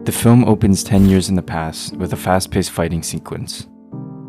The film opens 10 years in the past with a fast-paced fighting sequence.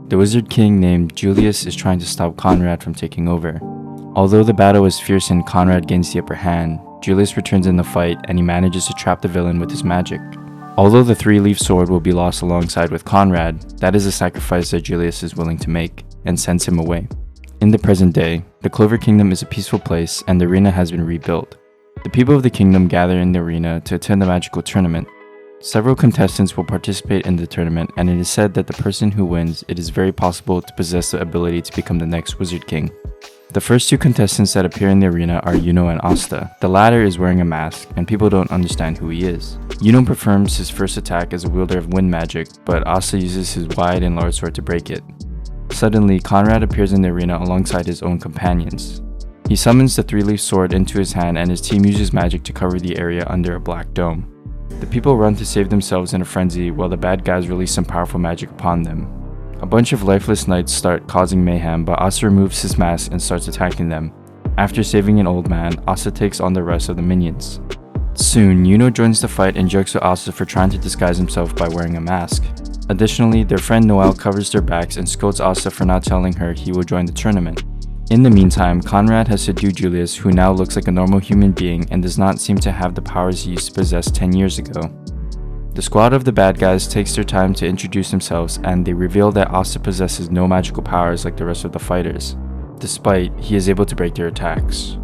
The Wizard King named Julius is trying to stop Conrad from taking over. Although the battle is fierce and Conrad gains the upper hand, Julius returns in the fight and he manages to trap the villain with his magic. Although the three-leaf sword will be lost alongside with Conrad, that is a sacrifice that Julius is willing to make, and sends him away. In the present day, the Clover Kingdom is a peaceful place and the arena has been rebuilt. The people of the kingdom gather in the arena to attend the magical tournament. Several contestants will participate in the tournament, and it is said that the person who wins, it is very possible to possess the ability to become the next Wizard King. The first two contestants that appear in the arena are Yuno and Asta. The latter is wearing a mask, and people don't understand who he is. Yuno performs his first attack as a wielder of wind magic, but Asta uses his wide and large sword to break it. Suddenly, Conrad appears in the arena alongside his own companions. He summons the three-leaf sword into his hand and his team uses magic to cover the area under a black dome. The people run to save themselves in a frenzy while the bad guys release some powerful magic upon them. A bunch of lifeless knights start causing mayhem, but Asta removes his mask and starts attacking them. After saving an old man, Asta takes on the rest of the minions. Soon, Yuno joins the fight and jokes with Asta for trying to disguise himself by wearing a mask. Additionally, their friend Noel covers their backs and scolds Asta for not telling her he will join the tournament. In the meantime, Conrad has subdued Julius, who now looks like a normal human being and does not seem to have the powers he used to possess 10 years ago. The squad of the bad guys takes their time to introduce themselves and they reveal that Asta possesses no magical powers like the rest of the fighters. Despite, he is able to break their attacks.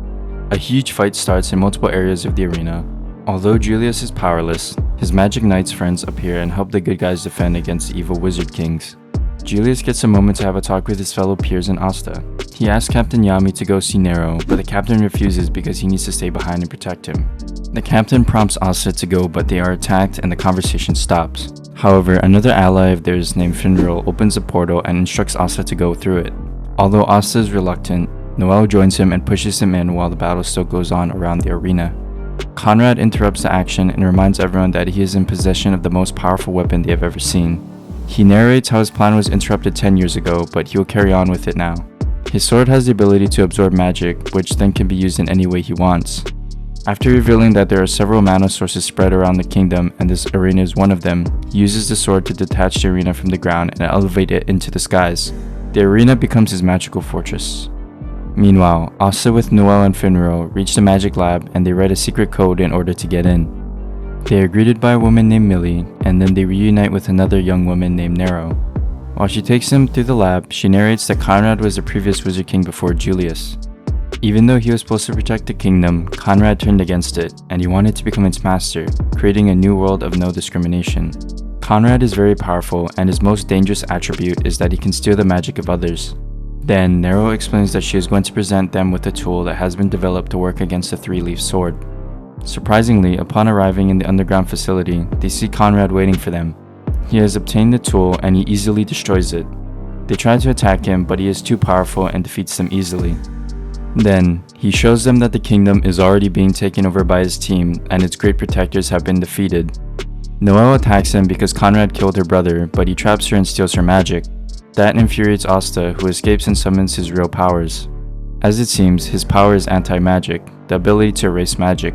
A huge fight starts in multiple areas of the arena. Although Julius is powerless, his magic knights friends appear and help the good guys defend against the evil wizard kings. Julius gets a moment to have a talk with his fellow peers and Asta. He asks Captain Yami to go see Nero, but the captain refuses because he needs to stay behind and protect him. The captain prompts Asta to go, but they are attacked and the conversation stops. However, another ally of theirs named Finral opens a portal and instructs Asta to go through it. Although Asta is reluctant, Noel joins him and pushes him in while the battle still goes on around the arena. Conrad interrupts the action and reminds everyone that he is in possession of the most powerful weapon they have ever seen. He narrates how his plan was interrupted 10 years ago, but he will carry on with it now. His sword has the ability to absorb magic, which then can be used in any way he wants. After revealing that there are several mana sources spread around the kingdom and this arena is one of them, he uses the sword to detach the arena from the ground and elevate it into the skies. The arena becomes his magical fortress. Meanwhile, Asta with Noel and Finral reach the magic lab and they write a secret code in order to get in. They are greeted by a woman named Millie, and then they reunite with another young woman named Nero. While she takes them through the lab, she narrates that Conrad was the previous Wizard King before Julius. Even though he was supposed to protect the kingdom, Conrad turned against it, and he wanted to become its master, creating a new world of no discrimination. Conrad is very powerful, and his most dangerous attribute is that he can steal the magic of others. Then, Nero explains that she is going to present them with a tool that has been developed to work against the three-leaf sword. Surprisingly, upon arriving in the underground facility, they see Conrad waiting for them. He has obtained the tool and he easily destroys it. They try to attack him, but he is too powerful and defeats them easily. Then, he shows them that the kingdom is already being taken over by his team and its great protectors have been defeated. Noelle attacks him because Conrad killed her brother, but he traps her and steals her magic. That infuriates Asta, who escapes and summons his real powers. As it seems, his power is anti-magic, the ability to erase magic.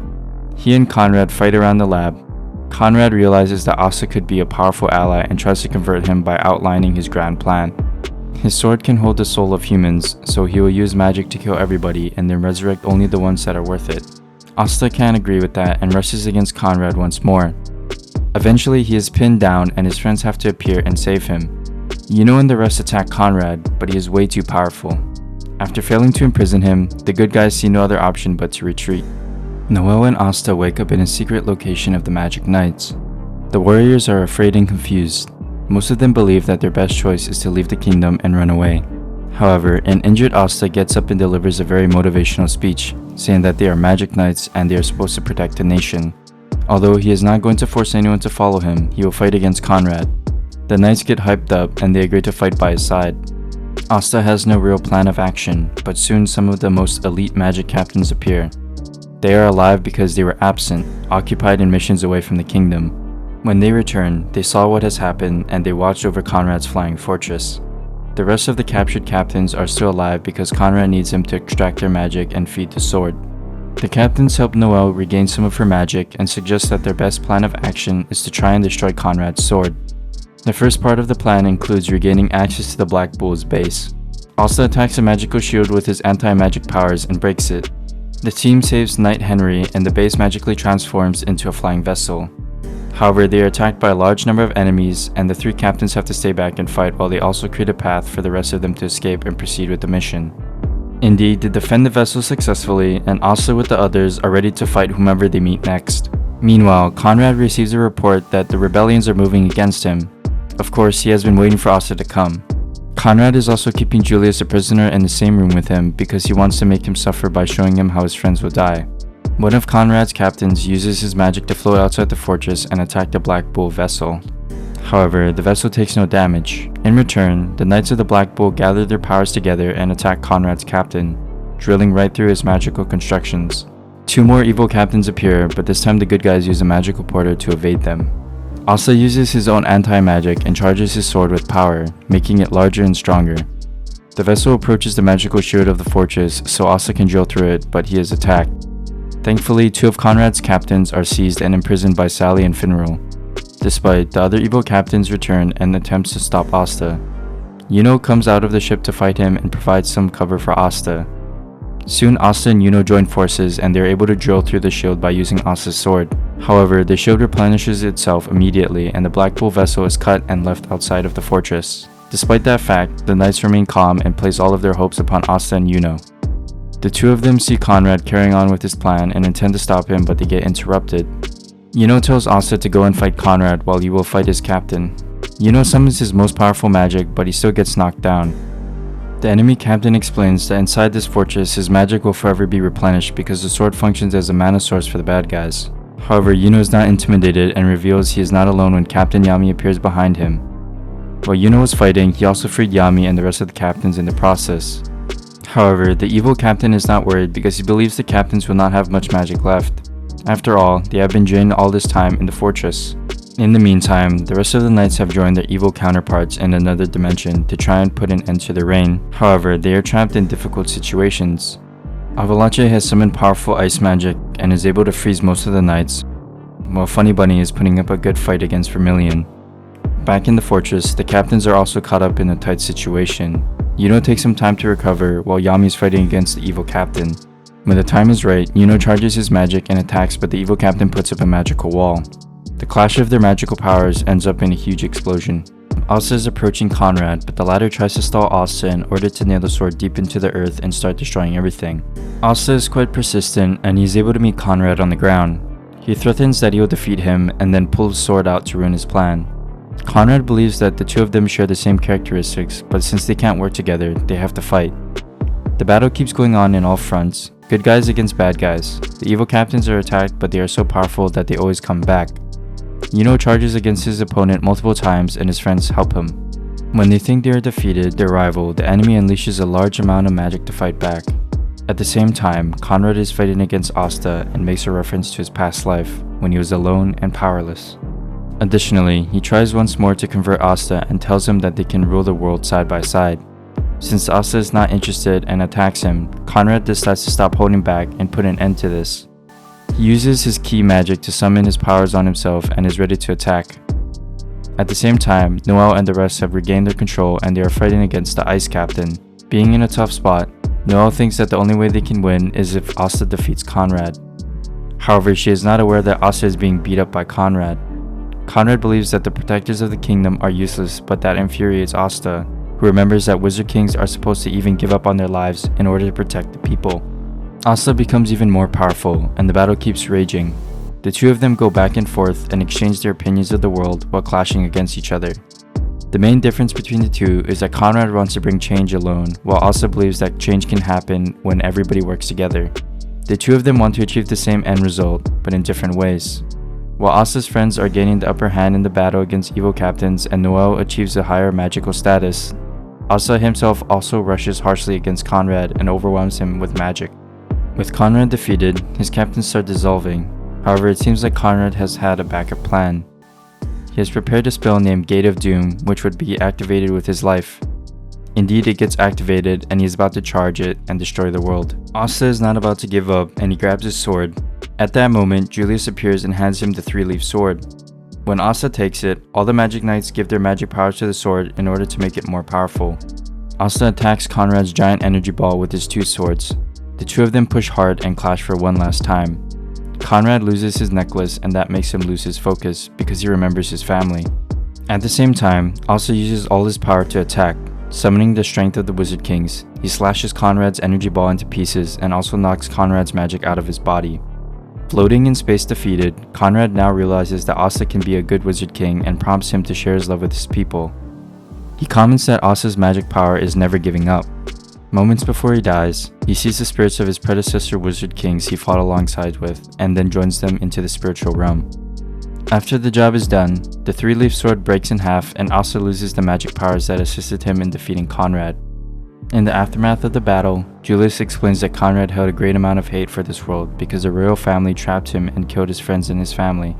He and Conrad fight around the lab. Conrad realizes that Asta could be a powerful ally and tries to convert him by outlining his grand plan. His sword can hold the soul of humans, so he will use magic to kill everybody and then resurrect only the ones that are worth it. Asta can't agree with that and rushes against Conrad once more. Eventually, he is pinned down and his friends have to appear and save him. Yuno and the rest attack Conrad, but he is way too powerful. After failing to imprison him, the good guys see no other option but to retreat. Noel and Asta wake up in a secret location of the Magic Knights. The warriors are afraid and confused. Most of them believe that their best choice is to leave the kingdom and run away. However, an injured Asta gets up and delivers a very motivational speech, saying that they are Magic Knights and they are supposed to protect the nation. Although he is not going to force anyone to follow him, he will fight against Conrad. The knights get hyped up and they agree to fight by his side. Asta has no real plan of action, but soon some of the most elite magic captains appear. They are alive because they were absent, occupied in missions away from the kingdom. When they return, they saw what has happened and they watched over Conrad's flying fortress. The rest of the captured captains are still alive because Conrad needs them to extract their magic and feed the sword. The captains help Noelle regain some of her magic and suggest that their best plan of action is to try and destroy Conrad's sword. The first part of the plan includes regaining access to the Black Bull's base. Asta attacks a magical shield with his anti-magic powers and breaks it. The team saves Knight Henry and the base magically transforms into a flying vessel. However, they are attacked by a large number of enemies and the three captains have to stay back and fight while they also create a path for the rest of them to escape and proceed with the mission. Indeed, they defend the vessel successfully and Asta with the others are ready to fight whomever they meet next. Meanwhile, Conrad receives a report that the rebellions are moving against him. Of course, he has been waiting for Asta to come. Conrad is also keeping Julius a prisoner in the same room with him because he wants to make him suffer by showing him how his friends will die. One of Conrad's captains uses his magic to float outside the fortress and attack the Black Bull vessel. However, the vessel takes no damage. In return, the Knights of the Black Bull gather their powers together and attack Conrad's captain, drilling right through his magical constructions. Two more evil captains appear, but this time the good guys use a magical porter to evade them. Asta uses his own anti-magic and charges his sword with power, making it larger and stronger. The vessel approaches the magical shield of the fortress so Asta can drill through it, but he is attacked. Thankfully, two of Conrad's captains are seized and imprisoned by Sally and Finral. Despite, the other evil captains return and attempts to stop Asta. Yuno comes out of the ship to fight him and provides some cover for Asta. Soon Asta and Yuno join forces and they are able to drill through the shield by using Asta's sword. However, the shield replenishes itself immediately and the Black Bull vessel is cut and left outside of the fortress. Despite that fact, the knights remain calm and place all of their hopes upon Asta and Yuno. The two of them see Conrad carrying on with his plan and intend to stop him, but they get interrupted. Yuno tells Asta to go and fight Conrad while he will fight his captain. Yuno summons his most powerful magic, but he still gets knocked down. The enemy captain explains that inside this fortress his magic will forever be replenished because the sword functions as a mana source for the bad guys. However, Yuno is not intimidated and reveals he is not alone when Captain Yami appears behind him. While Yuno was fighting, he also freed Yami and the rest of the captains in the process. However, the evil captain is not worried because he believes the captains will not have much magic left. After all, they have been drained all this time in the fortress. In the meantime, the rest of the knights have joined their evil counterparts in another dimension to try and put an end to their reign. However, they are trapped in difficult situations. Avalanche has summoned powerful ice magic and is able to freeze most of the knights, while Funny Bunny is putting up a good fight against Vermilion. Back in the fortress, the captains are also caught up in a tight situation. Yuno takes some time to recover while Yami is fighting against the evil captain. When the time is right, Yuno charges his magic and attacks, but the evil captain puts up a magical wall. The clash of their magical powers ends up in a huge explosion. Asta is approaching Conrad, but the latter tries to stall Asta in order to nail the sword deep into the earth and start destroying everything. Asta is quite persistent and he is able to meet Conrad on the ground. He threatens that he will defeat him and then pull his sword out to ruin his plan. Conrad believes that the two of them share the same characteristics, but since they can't work together, they have to fight. The battle keeps going on in all fronts, good guys against bad guys. The evil captains are attacked, but they are so powerful that they always come back. Yuno charges against his opponent multiple times and his friends help him. When they think they are defeated, their rival, the enemy, unleashes a large amount of magic to fight back. At the same time, Conrad is fighting against Asta and makes a reference to his past life, when he was alone and powerless. Additionally, he tries once more to convert Asta and tells him that they can rule the world side by side. Since Asta is not interested and attacks him, Conrad decides to stop holding back and put an end to this. He uses his key magic to summon his powers on himself and is ready to attack. At the same time, Noelle and the rest have regained their control and they are fighting against the Ice Captain. Being in a tough spot, Noelle thinks that the only way they can win is if Asta defeats Conrad. However, she is not aware that Asta is being beat up by Conrad. Conrad believes that the protectors of the kingdom are useless, but that infuriates Asta, who remembers that Wizard Kings are supposed to even give up on their lives in order to protect the people. Asta becomes even more powerful, and the battle keeps raging. The two of them go back and forth and exchange their opinions of the world while clashing against each other. The main difference between the two is that Conrad wants to bring change alone, while Asta believes that change can happen when everybody works together. The two of them want to achieve the same end result, but in different ways. While Asta's friends are gaining the upper hand in the battle against evil captains and Noelle achieves a higher magical status, Asta himself also rushes harshly against Conrad and overwhelms him with magic. With Conrad defeated, his captains start dissolving. However, it seems like Conrad has had a backup plan. He has prepared a spell named Gate of Doom, which would be activated with his life. Indeed, it gets activated and he's about to charge it and destroy the world. Asta is not about to give up and he grabs his sword. At that moment, Julius appears and hands him the 3-leaf sword. When Asta takes it, all the magic knights give their magic powers to the sword in order to make it more powerful. Asta attacks Conrad's giant energy ball with his 2 swords. The 2 of them push hard and clash for one last time. Conrad loses his necklace and that makes him lose his focus because he remembers his family. At the same time, Asta uses all his power to attack, summoning the strength of the Wizard Kings. He slashes Conrad's energy ball into pieces and also knocks Conrad's magic out of his body. Floating in space defeated, Conrad now realizes that Asta can be a good Wizard King and prompts him to share his love with his people. He comments that Asta's magic power is never giving up. Moments before he dies, he sees the spirits of his predecessor Wizard Kings he fought alongside with and then joins them into the spiritual realm. After the job is done, the 3-leaf sword breaks in half and Asta loses the magic powers that assisted him in defeating Conrad. In the aftermath of the battle, Julius explains that Conrad held a great amount of hate for this world because the royal family trapped him and killed his friends and his family.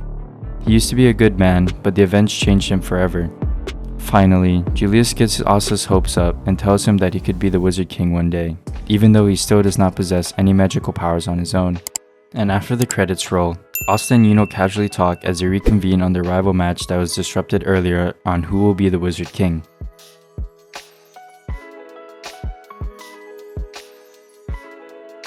He used to be a good man, but the events changed him forever. Finally, Julius gets Asta's hopes up and tells him that he could be the Wizard King one day, even though he still does not possess any magical powers on his own. And after the credits roll, Asta and Yuno casually talk as they reconvene on their rival match that was disrupted earlier on who will be the Wizard King.